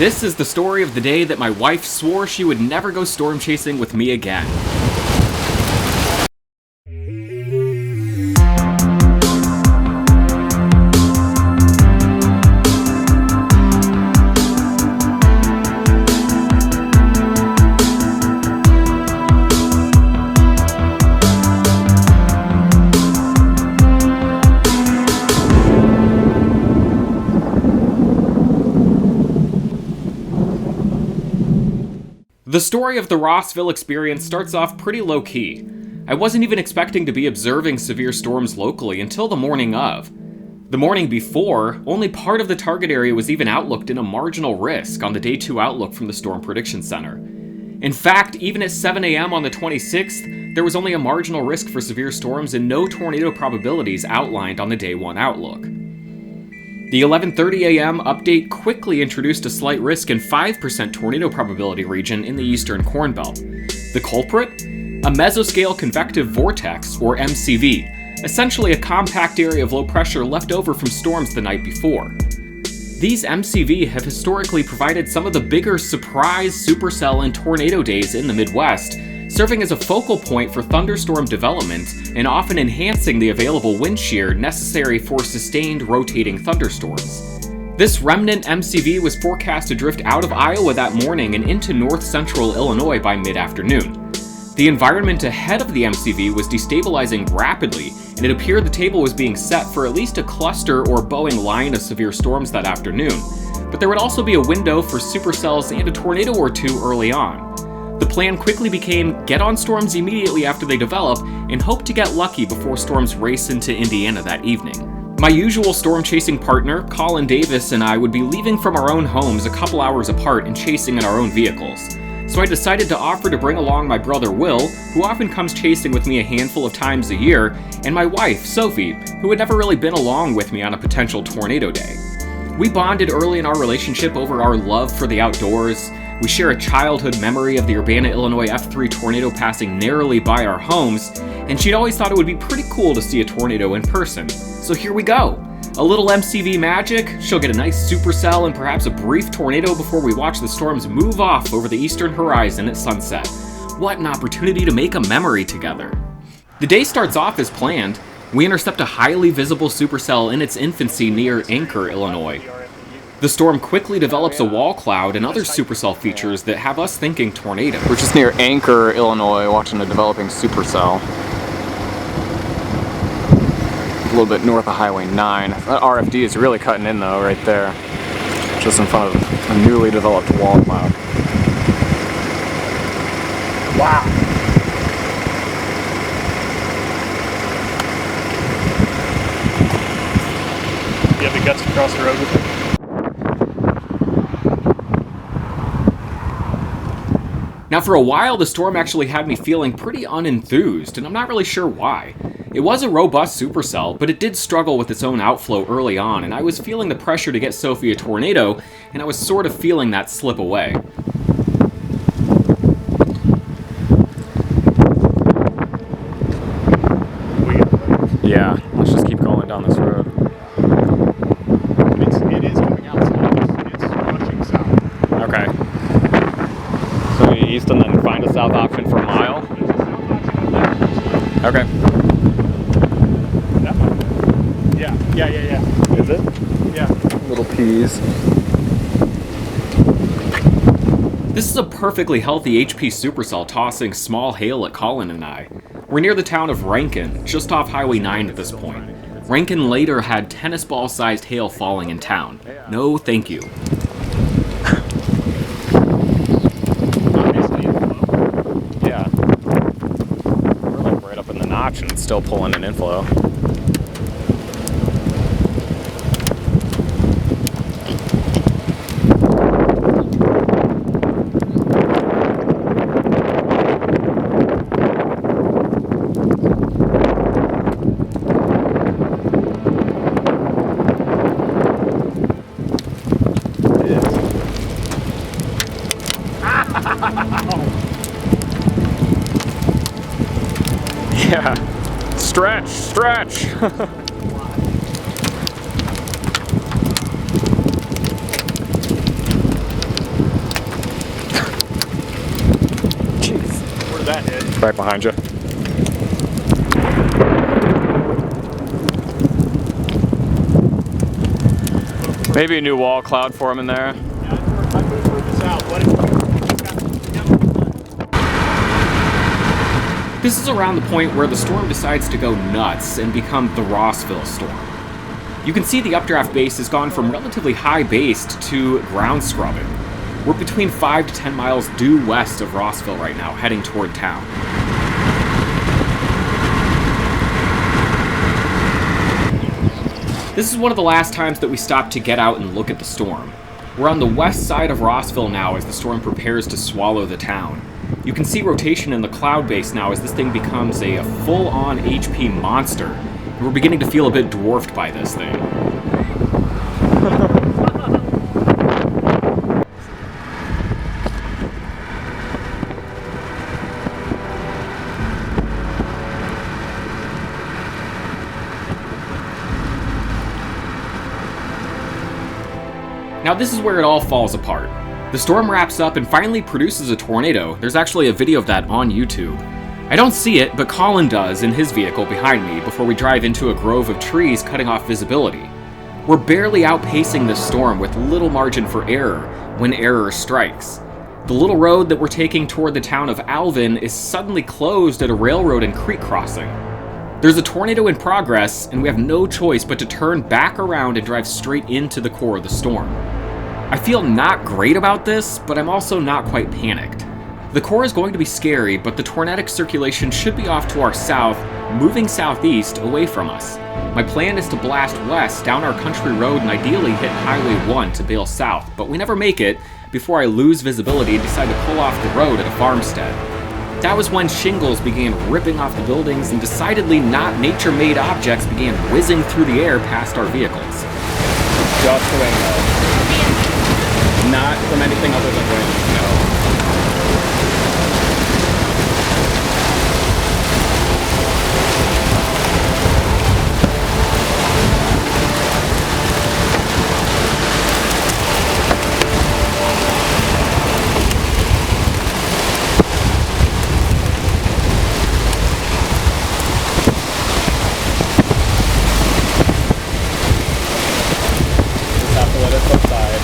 This is the story of the day that my wife swore she would never go storm chasing with me again. The story of the Rossville experience starts off pretty low-key. I wasn't even expecting to be observing severe storms locally until the morning of. The morning before, only part of the target area was even outlooked in a marginal risk on the Day 2 outlook from the Storm Prediction Center. In fact, even at 7 a.m. on the 26th, there was only a marginal risk for severe storms and no tornado probabilities outlined on the Day 1 outlook. The 11:30 a.m. update quickly introduced a slight risk and 5% tornado probability region in the eastern Corn Belt. The culprit? A mesoscale convective vortex, or MCV, essentially a compact area of low pressure left over from storms the night before. These MCV have historically provided some of the bigger surprise supercell and tornado days in the Midwest, serving as a focal point for thunderstorm development and often enhancing the available wind shear necessary for sustained rotating thunderstorms. This remnant MCV was forecast to drift out of Iowa that morning and into north-central Illinois by mid-afternoon. The environment ahead of the MCV was destabilizing rapidly, and it appeared the table was being set for at least a cluster or Boeing line of severe storms that afternoon, but there would also be a window for supercells and a tornado or two early on. The plan quickly became get on storms immediately after they develop and hope to get lucky before storms race into Indiana that evening. My usual storm chasing partner, Colin Davis, and I would be leaving from our own homes a couple hours apart and chasing in our own vehicles. So I decided to offer to bring along my brother Will, who often comes chasing with me a handful of times a year, and my wife, Sophie, who had never really been along with me on a potential tornado day. We bonded early in our relationship over our love for the outdoors. We share a childhood memory of the Urbana, Illinois F3 tornado passing narrowly by our homes, and she'd always thought it would be pretty cool to see a tornado in person. So here we go. A little MCV magic, she'll get a nice supercell and perhaps a brief tornado before we watch the storms move off over the eastern horizon at sunset. What an opportunity to make a memory together. The day starts off as planned. We intercept a highly visible supercell in its infancy near Anchor, Illinois. The storm quickly develops a wall cloud and other supercell features that have us thinking tornado. We're just near Anchor, Illinois, watching a developing supercell. A little bit north of Highway 9. That RFD is really cutting in though, right there. Just in front of a newly developed wall cloud. Wow! You have the guts to cross the road with it? Now for a while, the storm actually had me feeling pretty unenthused, and I'm not really sure why. It was a robust supercell, but it did struggle with its own outflow early on, and I was feeling the pressure to get Sophie a tornado, and I was sort of feeling that slip away. Yeah, let's just keep going down this road. It is coming out south. It's rushing south. Okay. So east and then find a south option for a mile? Okay. That one? Yeah. Is it? Yeah. Little peas. This is a perfectly healthy HP supercell tossing small hail at Colin and I. We're near the town of Rankin, just off Highway 9 at this point. Rankin later had tennis ball-sized hail falling in town. No thank you. Yeah. We're like right up in the notch and it's still pulling an inflow. Yeah. Stretch. that hit? Right behind you. Maybe a new wall cloud forming there. Yeah, I couldn't work this out. This is around the point where the storm decides to go nuts and become the Rossville storm. You can see the updraft base has gone from relatively high based to ground scrubbing. We're between 5 to 10 miles due west of Rossville right now, heading toward town. This is one of the last times that we stopped to get out and look at the storm. We're on the west side of Rossville now as the storm prepares to swallow the town. You can see rotation in the cloud base now as this thing becomes a full-on HP monster. And we're beginning to feel a bit dwarfed by this thing. Now this is where it all falls apart. The storm wraps up and finally produces a tornado. There's actually a video of that on YouTube. I don't see it, but Colin does in his vehicle behind me before we drive into a grove of trees cutting off visibility. We're barely outpacing this storm with little margin for error when error strikes. The little road that we're taking toward the town of Alvin is suddenly closed at a railroad and creek crossing. There's a tornado in progress, and we have no choice but to turn back around and drive straight into the core of the storm. I feel not great about this, but I'm also not quite panicked. The core is going to be scary, but the tornadic circulation should be off to our south, moving southeast away from us. My plan is to blast west down our country road and ideally hit Highway 1 to bail south, but we never make it before I lose visibility and decide to pull off the road at a farmstead. That was when shingles began ripping off the buildings and decidedly not nature-made objects began whizzing through the air past our vehicles. Just the wind, though. Not from anything other than wind, no. Just have to let it subside.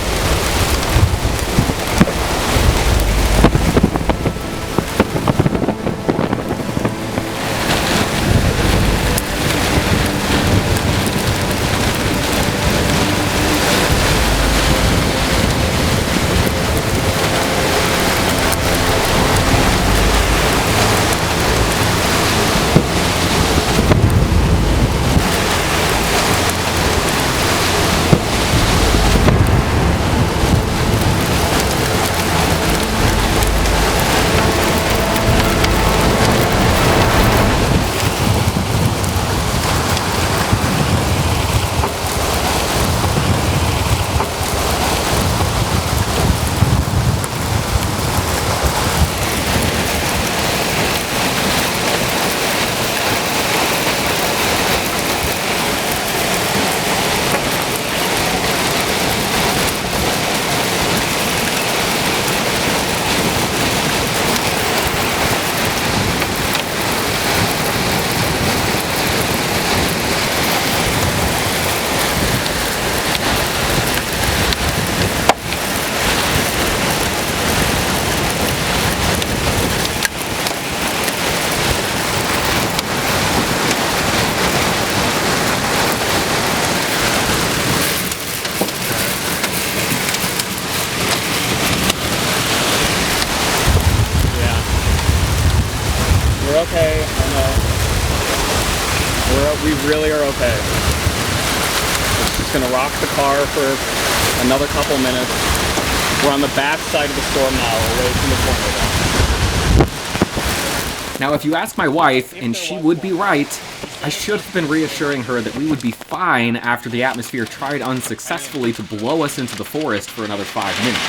We're okay, I know. We really are okay. It's just gonna rock the car for another couple minutes. We're on the back side of the storm now, away from the tornado. Now, if you ask my wife, and she would be right, I should have been reassuring her that we would be fine after the atmosphere tried unsuccessfully to blow us into the forest for another 5 minutes.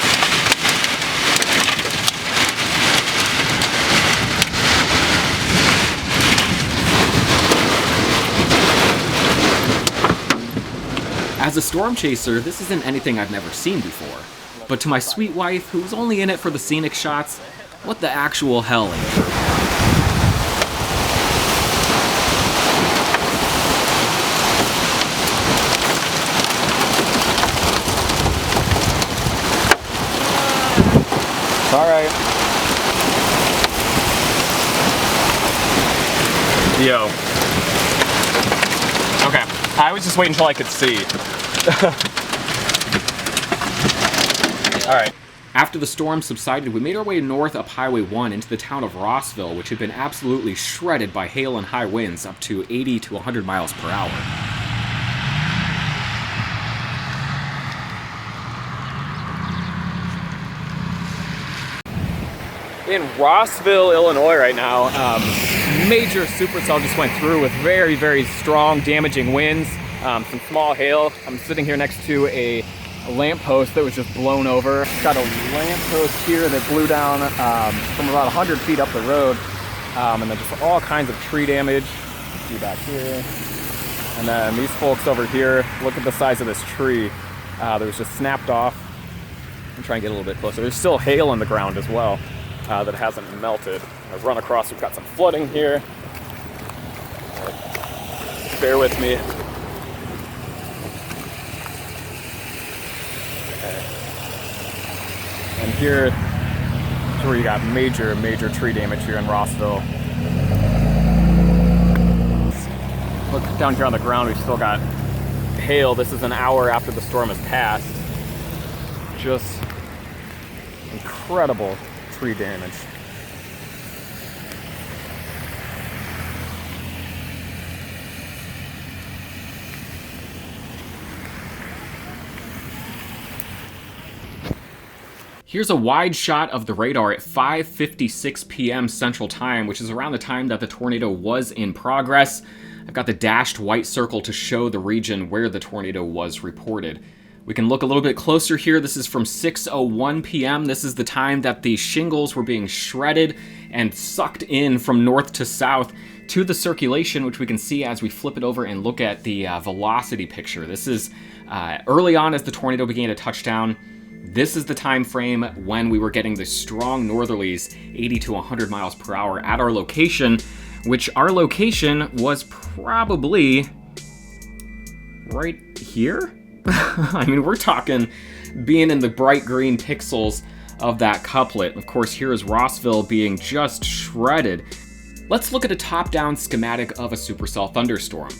As a storm chaser, this isn't anything I've never seen before. But to my sweet wife, who's only in it for the scenic shots, what the actual hell, Andrew? All right. Yo. Okay, I was just waiting until I could see. All right. After the storm subsided, we made our way north up Highway 1 into the town of Rossville, which had been absolutely shredded by hail and high winds up to 80 to 100 miles per hour. In Rossville, Illinois right now, major supercell just went through with very, very strong damaging winds, some small hail. I'm sitting here next to a lamppost that was just blown over. Got a lamppost here that blew down from about 100 feet up the road, and then just all kinds of tree damage. See back here. And then these folks over here, look at the size of this tree that was just snapped off. I'm trying to get a little bit closer. There's still hail on the ground as well that hasn't melted. I've run across, we've got some flooding here. Bear with me. And here's where you got major, major tree damage here in Rossville. Look down here on the ground, we've still got hail. This is an hour after the storm has passed. Just incredible tree damage. Here's a wide shot of the radar at 5:56 p.m. Central Time, which is around the time that the tornado was in progress. I've got the dashed white circle to show the region where the tornado was reported. We can look a little bit closer here. This is from 6:01 p.m. This is the time that the shingles were being shredded and sucked in from north to south to the circulation, which we can see as we flip it over and look at the velocity picture. This is early on as the tornado began to touch down. This is the time frame when we were getting the strong northerlies, 80 to 100 miles per hour at our location, which our location was probably right here. I mean, we're talking being in the bright green pixels of that couplet. Of course, here is Rossville being just shredded. Let's look at a top-down schematic of a supercell thunderstorm.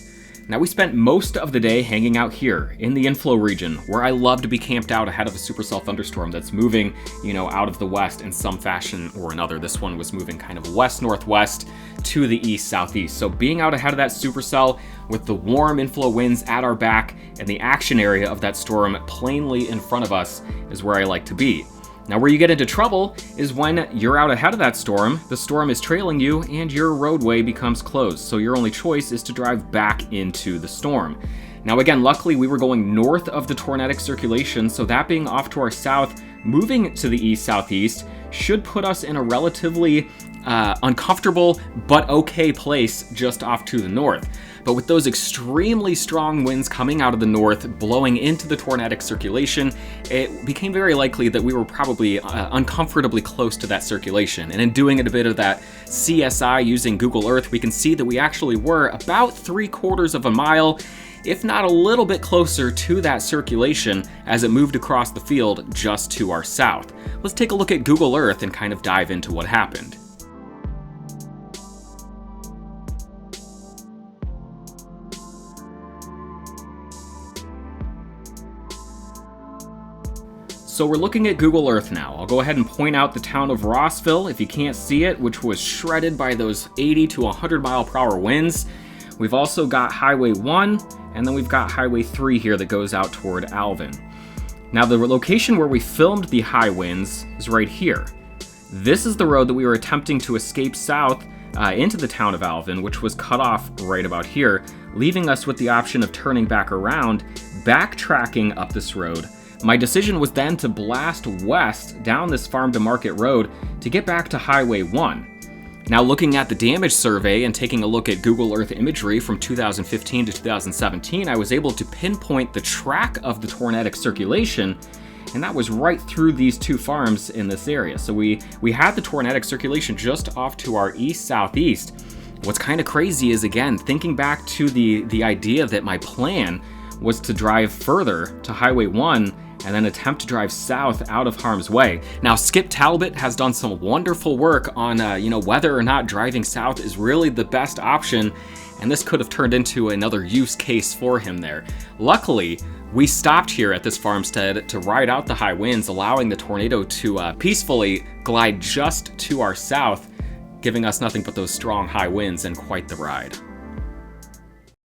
Now, we spent most of the day hanging out here in the inflow region, where I love to be camped out ahead of a supercell thunderstorm that's moving, out of the west in some fashion or another. This one was moving kind of west-northwest to the east-southeast. So being out ahead of that supercell with the warm inflow winds at our back and the action area of that storm plainly in front of us is where I like to be. Now, where you get into trouble is when you're out ahead of that storm, the storm is trailing you, and your roadway becomes closed, so your only choice is to drive back into the storm. Now, again, luckily we were going north of the tornadic circulation, so that being off to our south, moving to the east-southeast should put us in a relatively uncomfortable but okay place just off to the north. But with those extremely strong winds coming out of the north, blowing into the tornadic circulation, it became very likely that we were probably uncomfortably close to that circulation. And in doing a bit of that CSI using Google Earth, we can see that we actually were about 3/4 of a mile, if not a little bit closer to that circulation as it moved across the field just to our south. Let's take a look at Google Earth and kind of dive into what happened. So we're looking at Google Earth now. I'll go ahead and point out the town of Rossville, if you can't see it, which was shredded by those 80 to 100 mile per hour winds. We've also got Highway 1, and then we've got Highway 3 here that goes out toward Alvin. Now, the location where we filmed the high winds is right here. This is the road that we were attempting to escape south into the town of Alvin, which was cut off right about here, leaving us with the option of turning back around, backtracking up this road. My decision was then to blast west down this farm to market road to get back to Highway 1. Now, looking at the damage survey and taking a look at Google Earth imagery from 2015 to 2017, I was able to pinpoint the track of the tornadic circulation, and that was right through these two farms in this area. So we had the tornadic circulation just off to our east-southeast. What's kind of crazy is, again, thinking back to the idea that my plan was to drive further to Highway 1 and then attempt to drive south out of harm's way. Now, Skip Talbot has done some wonderful work on, whether or not driving south is really the best option, and this could have turned into another use case for him there. Luckily, we stopped here at this farmstead to ride out the high winds, allowing the tornado to peacefully glide just to our south, giving us nothing but those strong high winds and quite the ride.